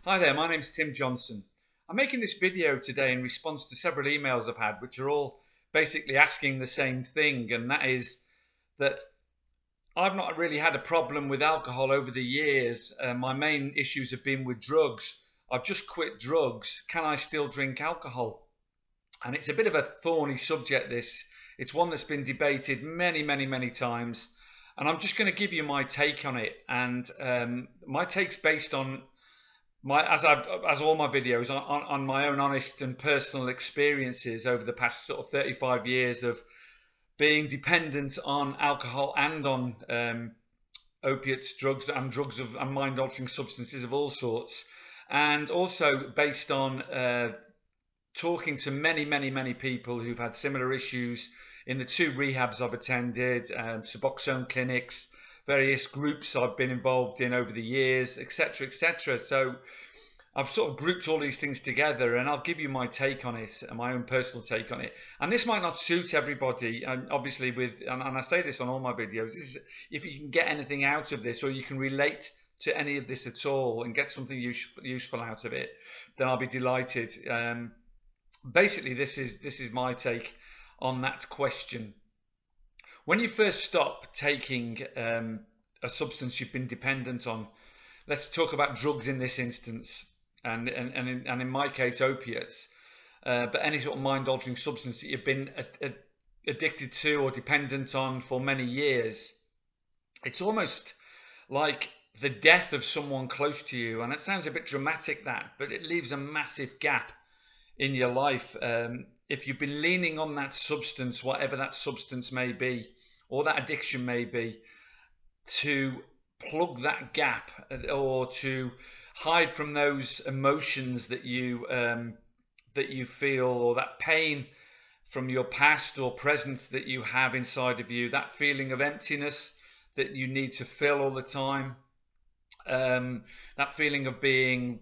Hi there, my name's Tim Johnson. I'm making this video today in response to several emails I've had, which are all basically asking the same thing, and that is that I've not really had a problem with alcohol over the years. My main issues have been with drugs. I've just quit drugs. Can I still drink alcohol? And it's a bit of a thorny subject, this. It's one that's been debated many times. And I'm just going to give you my take on it. And my take's based on as all my videos on my own honest and personal experiences over the past sort of 35 years of being dependent on alcohol and on opiates, drugs and mind-altering substances of all sorts, and also based on talking to many people who've had similar issues in the two rehabs I've attended, Suboxone clinics, various groups I've been involved in over the years, etc., etc. So I've sort of grouped all these things together, and I'll give you my take on it, my own personal take on it. And this might not suit everybody, and obviously and I say this on all my videos, if you can get anything out of this, or you can relate to any of this at all and get something useful out of it, then I'll be delighted. Basically, this is my take on that question. When you first stop taking a substance you've been dependent on, let's talk about drugs in this instance, and in my case opiates, but any sort of mind-altering substance that you've been addicted to or dependent on for many years, it's almost like the death of someone close to you. And it sounds a bit dramatic, that, but it leaves a massive gap in your life. If you've been leaning on that substance, whatever that substance may be, or that addiction may be, to plug that gap, or to hide from those emotions that you feel, or that pain from your past or present that you have inside of you, that feeling of emptiness that you need to fill all the time, that feeling of being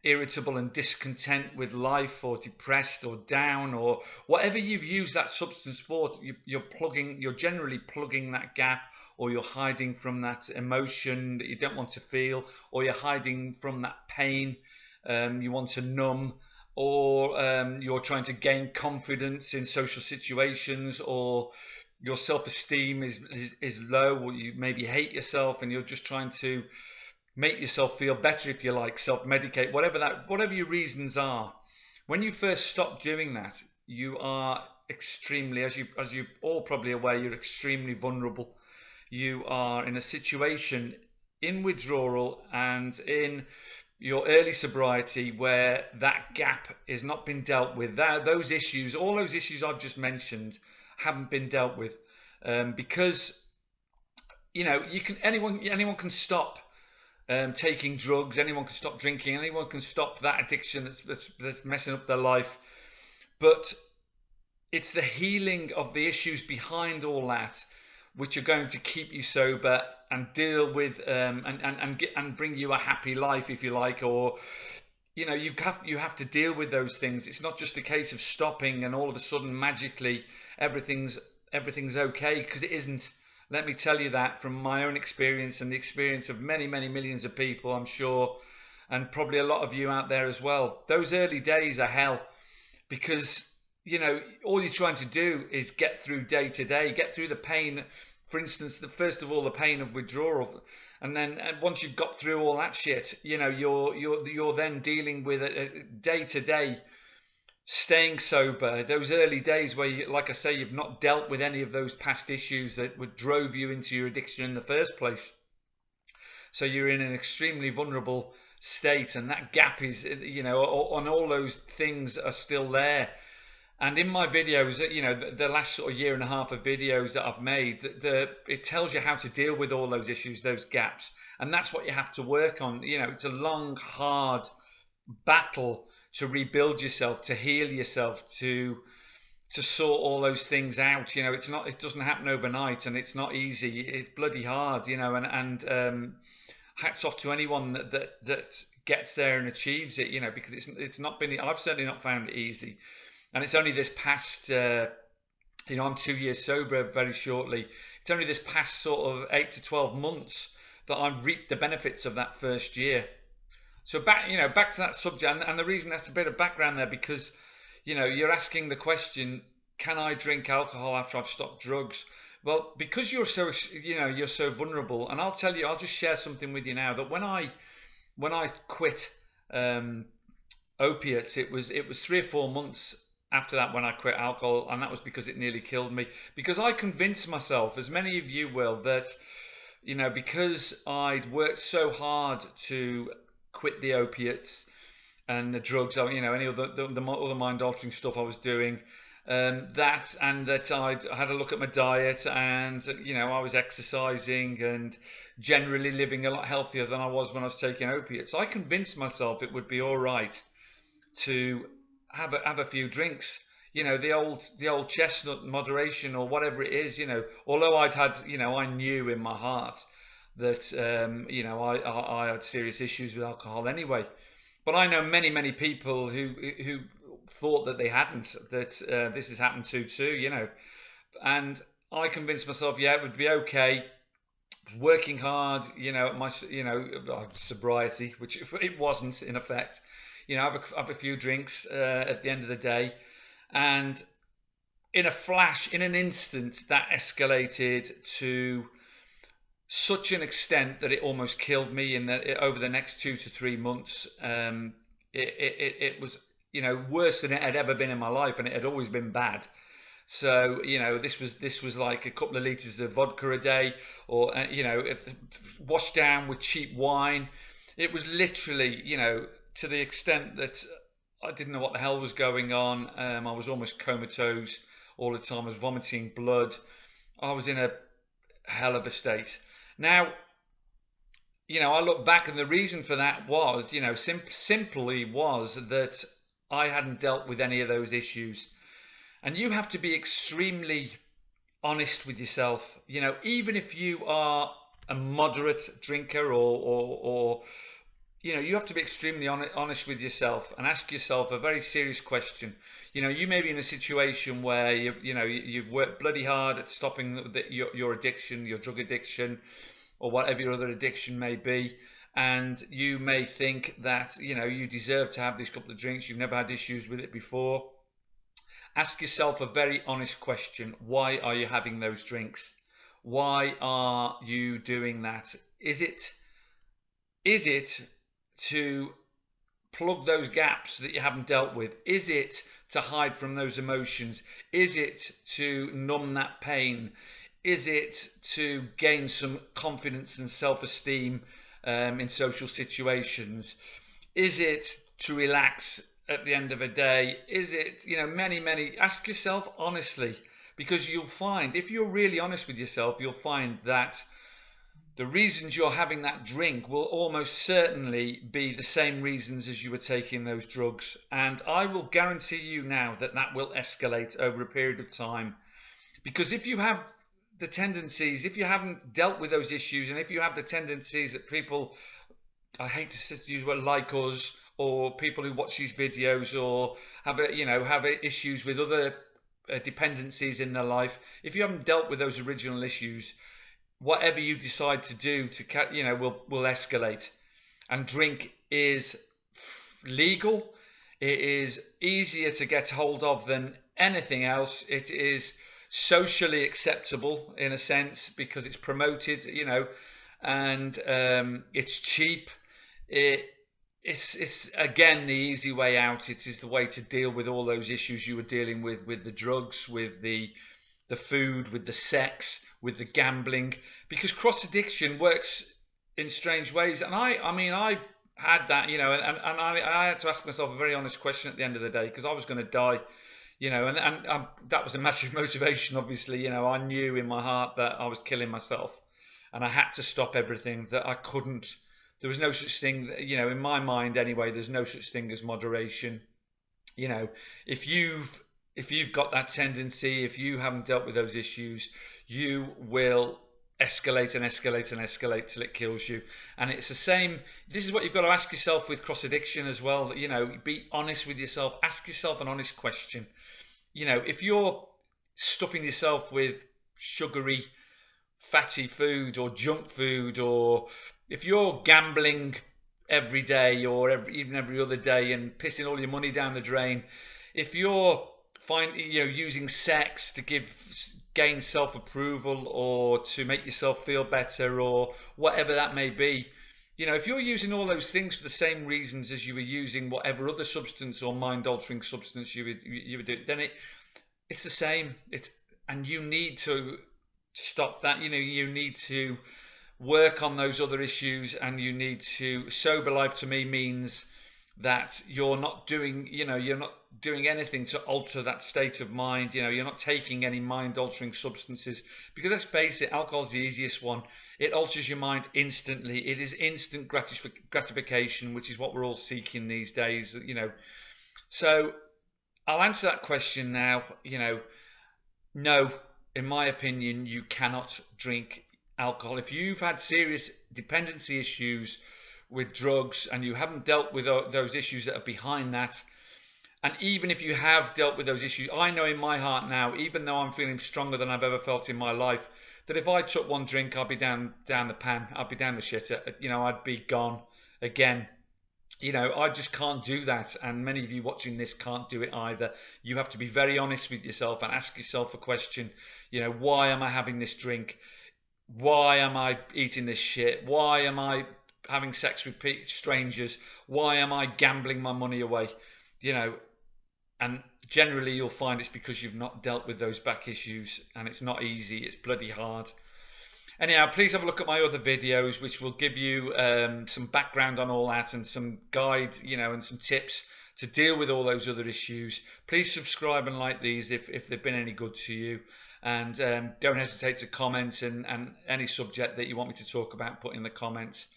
irritable and discontent with life, or depressed or down, or whatever you've used that substance for, you're generally plugging that gap, or you're hiding from that emotion that you don't want to feel, or you're hiding from that pain you want to numb, or you're trying to gain confidence in social situations, or your self-esteem is low, or you maybe hate yourself and you're just trying to make yourself feel better, if you like, self-medicate, whatever your reasons are. When you first stop doing that, you are extremely, as you all probably aware, you're extremely vulnerable. You are in a situation in withdrawal and in your early sobriety where that gap has not been dealt with. Those issues, all those issues I've just mentioned, haven't been dealt with, because anyone can stop taking drugs, anyone can stop drinking, anyone can stop that addiction that's messing up their life. But it's the healing of the issues behind all that which are going to keep you sober and deal with and bring you a happy life, if you like, or you have to deal with those things. It's not just a case of stopping and all of a sudden magically everything's okay, because it isn't. Let me tell you that from my own experience and the experience of many millions of people, I'm sure, and probably a lot of you out there as well. Those early days are hell, because all you're trying to do is get through day to day, get through the pain. For instance, first of all, the pain of withdrawal, and then once you've got through all that shit, you're then dealing with it day to day. Staying sober, those early days where, like I say, you've not dealt with any of those past issues that drove you into your addiction in the first place. So you're in an extremely vulnerable state, and that gap is, on all those things are still there. And in my videos, the last sort of year and a half of videos that I've made, it tells you how to deal with all those issues, those gaps, and that's what you have to work on. It's a long, hard battle to rebuild yourself, to heal yourself, to sort all those things out. It doesn't happen overnight, and it's not easy. It's bloody hard, and hats off to anyone that gets there and achieves it, because it's not been, I've certainly not found it easy. And it's only this past, I'm 2 years sober very shortly. It's only this past sort of 8 to 12 months that I've reaped the benefits of that first year. So back to that subject, and the reason that's a bit of background there, because you're asking the question, can I drink alcohol after I've stopped drugs? Well, because you're so vulnerable, and I'll tell you, I'll just share something with you now, that when I quit opiates, it was 3 or 4 months after that when I quit alcohol, and that was because it nearly killed me. Because I convinced myself, as many of you will, that because I'd worked so hard to quit the opiates and the drugs, any other other mind-altering stuff I was doing, that I had a look at my diet, and I was exercising and generally living a lot healthier than I was when I was taking opiates. I convinced myself it would be all right to have a few drinks. The old chestnut moderation or whatever it is. Although I knew in my heart that I had serious issues with alcohol anyway. But I know many people who thought that they hadn't, that this has happened to too, and I convinced myself, yeah, it would be okay. I was working hard, at my sobriety, which it wasn't in effect. Have a few drinks at the end of the day, and in a flash, in an instant, that escalated to such an extent that it almost killed me. Over the next 2 to 3 months, it was worse than it had ever been in my life, and it had always been bad. So this was like a couple of liters of vodka a day, or washed down with cheap wine. It was literally to the extent that I didn't know what the hell was going on. I was almost comatose all the time. I was vomiting blood. I was in a hell of a state. Now, I look back, and the reason for that was, simply was that I hadn't dealt with any of those issues. And you have to be extremely honest with yourself. Even if you are a moderate drinker, or you have to be extremely honest with yourself and ask yourself a very serious question. You may be in a situation where you've worked bloody hard at stopping your addiction, your drug addiction, or whatever your other addiction may be, and you may think that you deserve to have these couple of drinks. You've never had issues with it before. Ask yourself a very honest question. Why are you having those drinks? Why are you doing that? Is it to plug those gaps that you haven't dealt with? Is it to hide from those emotions? Is it to numb that pain? Is it to gain some confidence and self-esteem in social situations? Is it to relax at the end of a day? Is it, many, ask yourself honestly, because you'll find, if you're really honest with yourself, you'll find that the reasons you're having that drink will almost certainly be the same reasons as you were taking those drugs. And I will guarantee you now that will escalate over a period of time. Because if you have the tendencies, if you haven't dealt with those issues, and if you have the tendencies that people, I hate to use the word, like us, or people who watch these videos, or have issues with other dependencies in their life, if you haven't dealt with those original issues, whatever you decide to do will escalate. And drink is legal. It is easier to get hold of than anything else. It is socially acceptable in a sense because it's promoted, and it's cheap. It's again the easy way out. It is the way to deal with all those issues you were dealing with the drugs, with the food, with the sex, with the gambling, because cross addiction works in strange ways. And I had that, and I had to ask myself a very honest question at the end of the day, because I was going to die, and that was a massive motivation. Obviously, I knew in my heart that I was killing myself, and I had to stop everything. That I couldn't. There was no such thing, in my mind anyway. There's no such thing as moderation. If you've got that tendency, if you haven't dealt with those issues, you will escalate and escalate and escalate till it kills you. And it's the same. This is what you've got to ask yourself with cross addiction as well. Be honest with yourself. Ask yourself an honest question. If you're stuffing yourself with sugary, fatty food or junk food, or if you're gambling every day or even every other day and pissing all your money down the drain, if you're using sex to gain self-approval or to make yourself feel better or whatever that may be, if you're using all those things for the same reasons as you were using whatever other substance or mind-altering substance you would do, then it's the same. And you need to stop that. You need to work on those other issues, and you need to sober life. To me, means that you're not doing anything to alter that state of mind. You're not taking any mind-altering substances, because let's face it, alcohol's the easiest one. It alters your mind instantly. It is instant gratification, which is what we're all seeking these days. So I'll answer that question now. No, in my opinion, you cannot drink alcohol. If you've had serious dependency issues with drugs and you haven't dealt with those issues that are behind that, and even if you have dealt with those issues, I know in my heart now, even though I'm feeling stronger than I've ever felt in my life, that if I took one drink, I'd be down the pan, I'd be down the shitter, I'd be gone again. I just can't do that, and many of you watching this can't do it either. You have to be very honest with yourself and ask yourself a question. Why am I having this drink? Why am I eating this shit? Why am I having sex with strangers? Why am I gambling my money away? And generally you'll find it's because you've not dealt with those back issues, and it's not easy. It's bloody hard. Anyhow, please have a look at my other videos, which will give you some background on all that and some guides, and some tips to deal with all those other issues. Please subscribe and like these if they've been any good to you. And don't hesitate to comment, and any subject that you want me to talk about, put in the comments.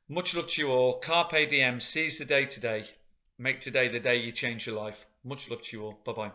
Much love to you all. Carpe diem. Seize the day today. Make today the day you change your life. Much love to you all. Bye-bye.